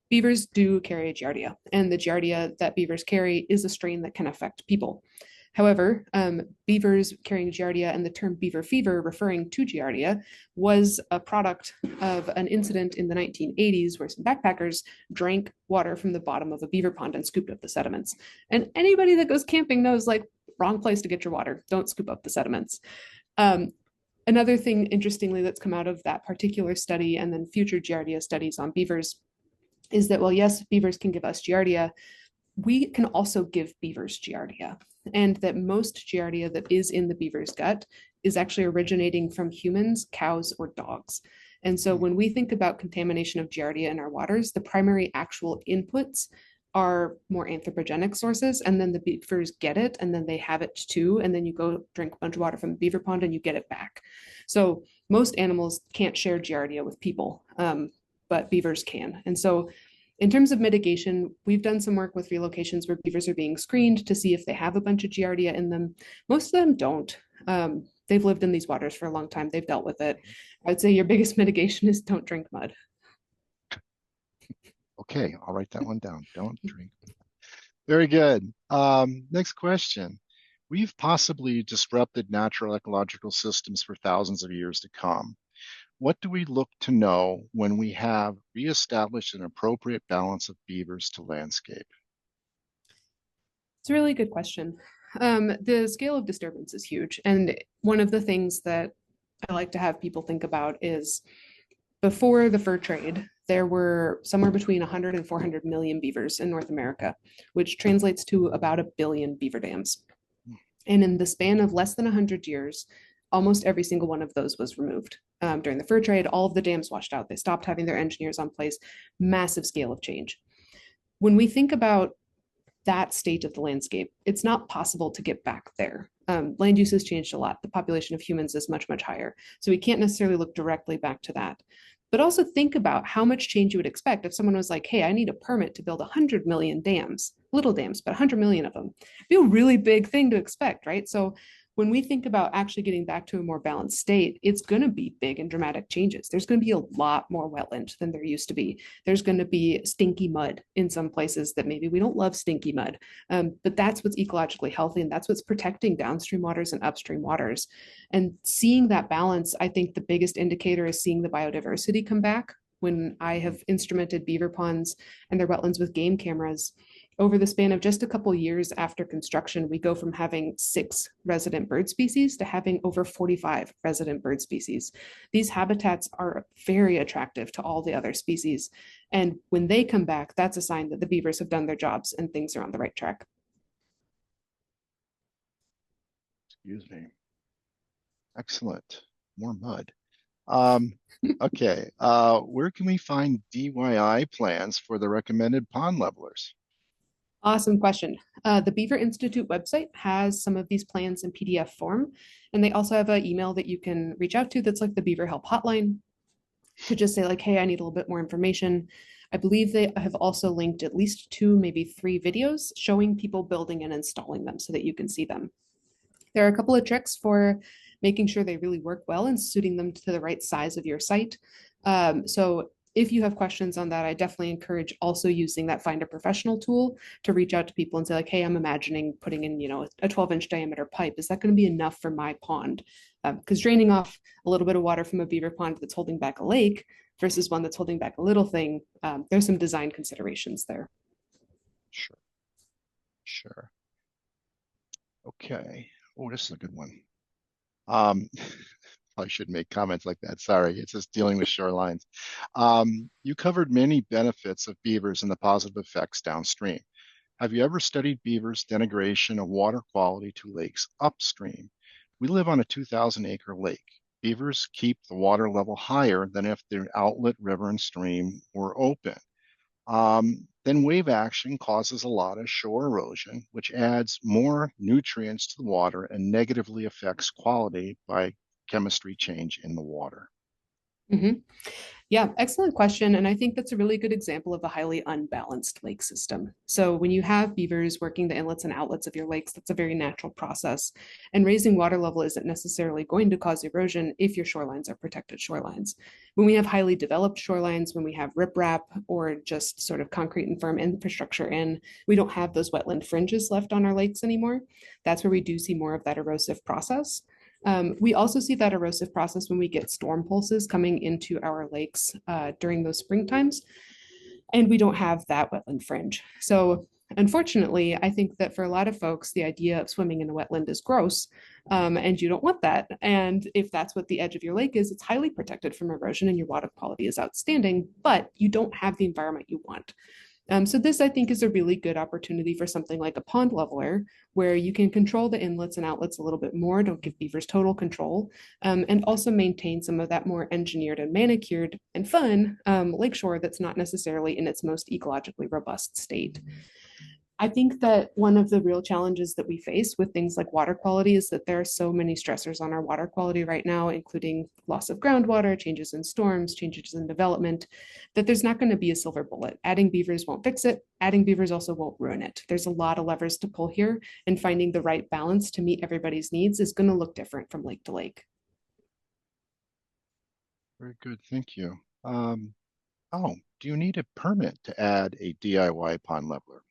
Beavers do carry a Giardia, and the Giardia that beavers carry is a strain that can affect people. However, beavers carrying Giardia and the term beaver fever referring to Giardia was a product of an incident in the 1980s where some backpackers drank water from the bottom of a beaver pond and scooped up the sediments. And anybody that goes camping knows, like, wrong place to get your water. Don't scoop up the sediments. Um, Another thing, interestingly, that's come out of that particular study and then future Giardia studies on beavers is that, well, yes, beavers can give us Giardia. We can also give beavers Giardia, and that most Giardia that is in the beaver's gut is actually originating from humans, cows, or dogs. And so when we think about contamination of Giardia in our waters, the primary actual inputs are more anthropogenic sources, and then the beavers get it, and then they have it too, and then you go drink a bunch of water from a beaver pond and you get it back. So most animals can't share Giardia with people, but beavers can. And so in terms of mitigation, we've done some work with relocations where beavers are being screened to see if they have a bunch of Giardia in them. Most of them don't. They've lived in these waters for a long time. They've dealt with it. I'd say your biggest mitigation is don't drink mud. Okay, I'll write that one down. Don't drink. Very good. Next question. We've possibly disrupted natural ecological systems for thousands of years to come. What do we look to know when we have reestablished an appropriate balance of beavers to landscape? It's a really good question. The scale of disturbance is huge. And one of the things that I like to have people think about is before the fur trade, there were somewhere between 100 and 400 million beavers in North America, which translates to about 1 billion beaver dams. And in the span of less than 100 years, almost every single one of those was removed. During the fur trade, all of the dams washed out. They stopped having their engineers on place. Massive scale of change. When we think about that state of the landscape, it's not possible to get back there. Land use has changed a lot. The population of humans is much, much higher. So we can't necessarily look directly back to that. But also think about how much change you would expect if someone was like, hey, I need a permit to build 100 million dams, little dams, but 100 million of them. It'd be a really big thing to expect, right? So when we think about actually getting back to a more balanced state, it's going to be big and dramatic changes. There's going to be a lot more wetland than there used to be. There's going to be stinky mud in some places that maybe we don't love stinky mud, but that's what's ecologically healthy, and that's what's protecting downstream waters and upstream waters. And seeing that balance, I think the biggest indicator is seeing the biodiversity come back. When I have instrumented beaver ponds and their wetlands with game cameras, over the span of just a couple years after construction, we go from having 6 resident bird species to having over 45 resident bird species. These habitats are very attractive to all the other species. And when they come back, that's a sign that the beavers have done their jobs and things are on the right track. Excuse me. Excellent. More mud. Okay. Where can we find DIY plans for the recommended pond levelers? Awesome question. The Beaver Institute website has some of these plans in PDF form, and they also have an email that you can reach out to that's like the Beaver Help Hotline to just say like, hey, I need a little bit more information. I believe they have also linked at least 2, maybe 3 videos showing people building and installing them so that you can see them. There are a couple of tricks for making sure they really work well and suiting them to the right size of your site. So if you have questions on that, I definitely encourage also using that Find a Professional tool to reach out to people and say like, hey, I'm imagining putting in, a 12-inch diameter pipe. Is that going to be enough for my pond? Because draining off a little bit of water from a beaver pond that's holding back a lake versus one that's holding back a little thing, there's some design considerations there. Sure. Sure. Okay. Oh, this is a good one. I should make comments like that. Sorry, it's just dealing with shorelines. You covered many benefits of beavers and the positive effects downstream. Have you ever studied beavers' denigration of water quality to lakes upstream? We live on a 2,000-acre lake. Beavers keep the water level higher than if their outlet river and stream were open. Then wave action causes a lot of shore erosion, which adds more nutrients to the water and negatively affects quality by chemistry change in the water. Mhm. Yeah, excellent question. And I think that's a really good example of a highly unbalanced lake system. So when you have beavers working the inlets and outlets of your lakes, that's a very natural process. And raising water level isn't necessarily going to cause erosion if your shorelines are protected shorelines. When we have highly developed shorelines, when we have riprap or just sort of concrete and firm infrastructure in, we don't have those wetland fringes left on our lakes anymore. That's where we do see more of that erosive process. We also see that erosive process when we get storm pulses coming into our lakes during those spring times, and we don't have that wetland fringe. So unfortunately, I think that for a lot of folks, the idea of swimming in a wetland is gross, and you don't want that. And if that's what the edge of your lake is, it's highly protected from erosion and your water quality is outstanding, but you don't have the environment you want. So this, I think, is a really good opportunity for something like a pond leveler, where you can control the inlets and outlets a little bit more, don't give beavers total control, and also maintain some of that more engineered and manicured and fun lakeshore that's not necessarily in its most ecologically robust state. I think that one of the real challenges that we face with things like water quality is that there are so many stressors on our water quality right now, including loss of groundwater, changes in storms, changes in development, that there's not going to be a silver bullet. Adding beavers won't fix it. Adding beavers also won't ruin it. There's a lot of levers to pull here, and finding the right balance to meet everybody's needs is going to look different from lake to lake. Very good, thank you. Oh, do you need a permit to add a DIY pond leveler?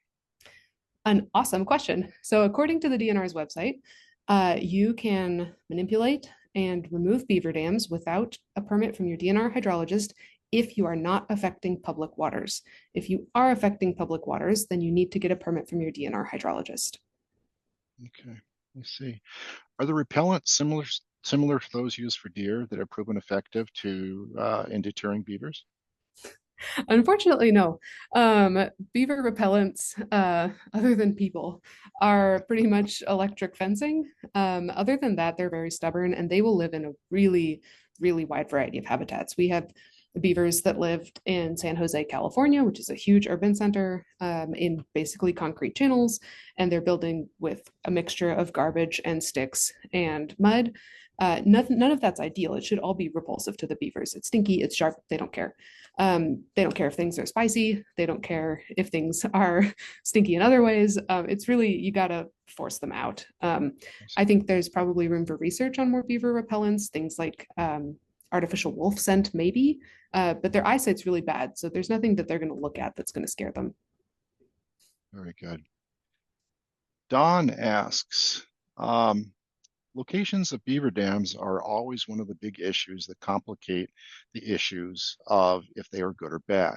An awesome question. So according to the DNR's website, you can manipulate and remove beaver dams without a permit from your DNR hydrologist if you are not affecting public waters. If you are affecting public waters, then you need to get a permit from your DNR hydrologist. Okay, let's see. Are the repellents similar to those used for deer that have proven effective in deterring beavers? Unfortunately, no. Beaver repellents, other than people, are pretty much electric fencing. Other than that, they're very stubborn and they will live in a really, really wide variety of habitats. We have beavers that lived in San Jose, California, which is a huge urban center, in basically concrete channels, and they're building with a mixture of garbage and sticks and mud. None of that's ideal. It should all be repulsive to the beavers. It's stinky, it's sharp, they don't care. They don't care if things are spicy. They don't care if things are stinky in other ways. It's really, you gotta force them out. I think there's probably room for research on more beaver repellents, things like artificial wolf scent, maybe, but their eyesight's really bad. So there's nothing that they're gonna look at that's gonna scare them. Very good. Don asks, locations of beaver dams are always one of the big issues that complicate the issues of if they are good or bad.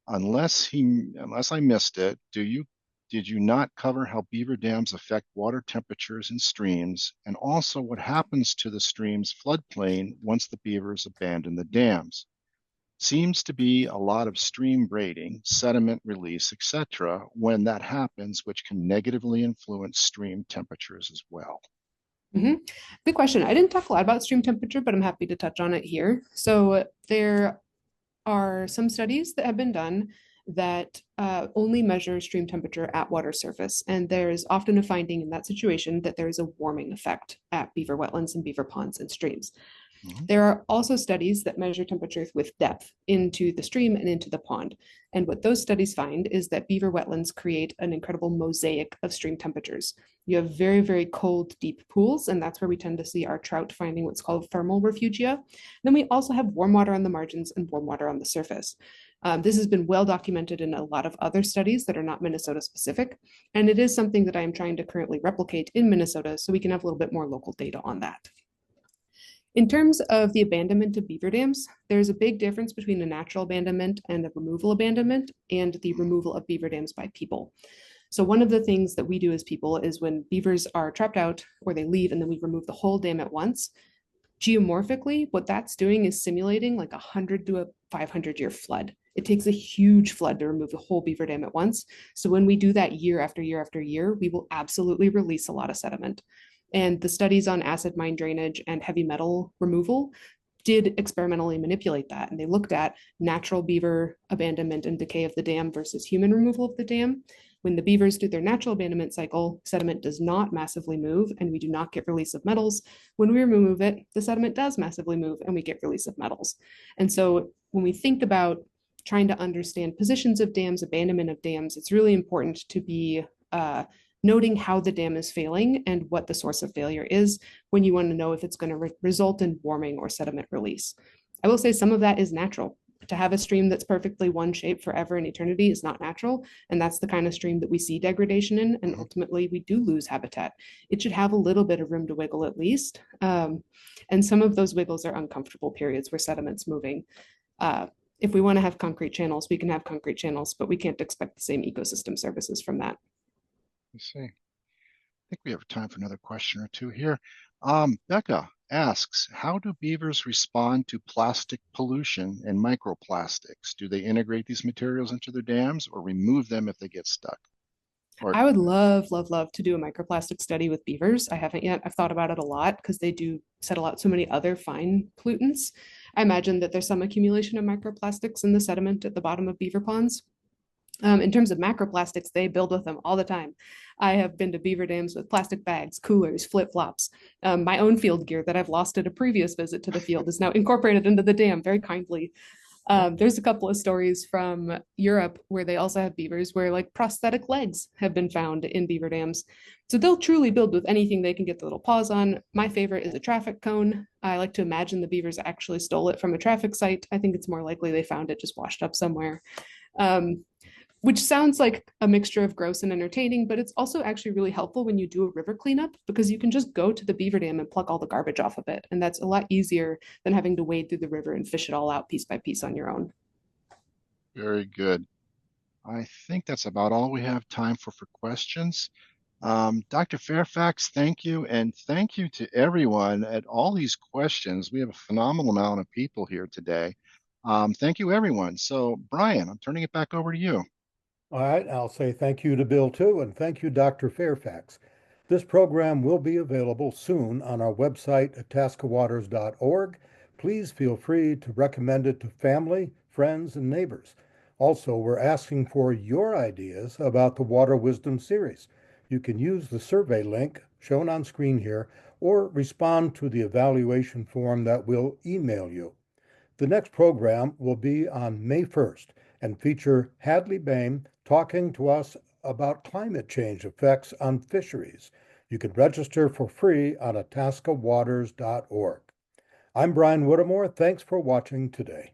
Unless I missed it, did you not cover how beaver dams affect water temperatures in streams, and also what happens to the stream's floodplain once the beavers abandon the dams? Seems to be a lot of stream braiding, sediment release, etc., when that happens, which can negatively influence stream temperatures as well. Mm-hmm. Good question. I didn't talk a lot about stream temperature, but I'm happy to touch on it here. So there are some studies that have been done that only measure stream temperature at water surface. And there's often a finding in that situation that there is a warming effect at beaver wetlands and beaver ponds and streams. There are also studies that measure temperatures with depth into the stream and into the pond. And what those studies find is that beaver wetlands create an incredible mosaic of stream temperatures. You have very, very cold, deep pools, and that's where we tend to see our trout finding what's called thermal refugia. Then we also have warm water on the margins and warm water on the surface. This has been well documented in a lot of other studies that are not Minnesota specific, and it is something that I am trying to currently replicate in Minnesota so we can have a little bit more local data on that. In terms of the abandonment of beaver dams, there's a big difference between a natural abandonment and a removal abandonment and the removal of beaver dams by people. So one of the things that we do as people is when beavers are trapped out or they leave and then we remove the whole dam at once, geomorphically, what that's doing is simulating like 100 to a 500-year flood. It takes a huge flood to remove the whole beaver dam at once. So when we do that year after year after year, we will absolutely release a lot of sediment. And the studies on acid mine drainage and heavy metal removal did experimentally manipulate that. And they looked at natural beaver abandonment and decay of the dam versus human removal of the dam. When the beavers do their natural abandonment cycle, sediment does not massively move and we do not get release of metals. When we remove it, the sediment does massively move and we get release of metals. And so when we think about trying to understand positions of dams, abandonment of dams, it's really important to be noting how the dam is failing and what the source of failure is when you want to know if it's going to result in warming or sediment release. I will say some of that is natural. To have a stream that's perfectly one shape forever and eternity is not natural. And that's the kind of stream that we see degradation in. And ultimately, we do lose habitat. It should have a little bit of room to wiggle at least. And some of those wiggles are uncomfortable periods where sediment's moving. If we want to have concrete channels, we can have concrete channels, but we can't expect the same ecosystem services from that. I see. I think we have time for another question or two here. Becca asks, how do beavers respond to plastic pollution and microplastics? Do they integrate these materials into their dams or remove them if they get stuck? I would love, love, love to do a microplastic study with beavers. I haven't yet. I've thought about it a lot because they do settle out so many other fine pollutants. I imagine that there's some accumulation of microplastics in the sediment at the bottom of beaver ponds. In terms of macroplastics, they build with them all the time. I have been to beaver dams with plastic bags, coolers, flip-flops. My own field gear that I've lost at a previous visit to the field is now incorporated into the dam very kindly. There's a couple of stories from Europe where they also have beavers where like prosthetic legs have been found in beaver dams. So they'll truly build with anything they can get their little paws on. My favorite is a traffic cone. I like to imagine the beavers actually stole it from a traffic site. I think it's more likely they found it just washed up somewhere. Which sounds like a mixture of gross and entertaining, but it's also actually really helpful when you do a river cleanup because you can just go to the beaver dam and pluck all the garbage off of it. And that's a lot easier than having to wade through the river and fish it all out piece by piece on your own. Very good. I think that's about all we have time for questions. Dr. Fairfax, thank you. And thank you to everyone at all these questions. We have a phenomenal amount of people here today. Thank you, everyone. So, Brian, I'm turning it back over to you. All right, I'll say thank you to Bill too, and thank you, Dr. Fairfax. This program will be available soon on our website, itascawaters.org. Please feel free to recommend it to family, friends, and neighbors. Also, we're asking for your ideas about the Water Wisdom series. You can use the survey link shown on screen here or respond to the evaluation form that we'll email you. The next program will be on May 1st and feature Hadley Bain talking to us about climate change effects on fisheries. You can register for free on itascawaters.org. I'm Brian Whittemore. Thanks for watching today.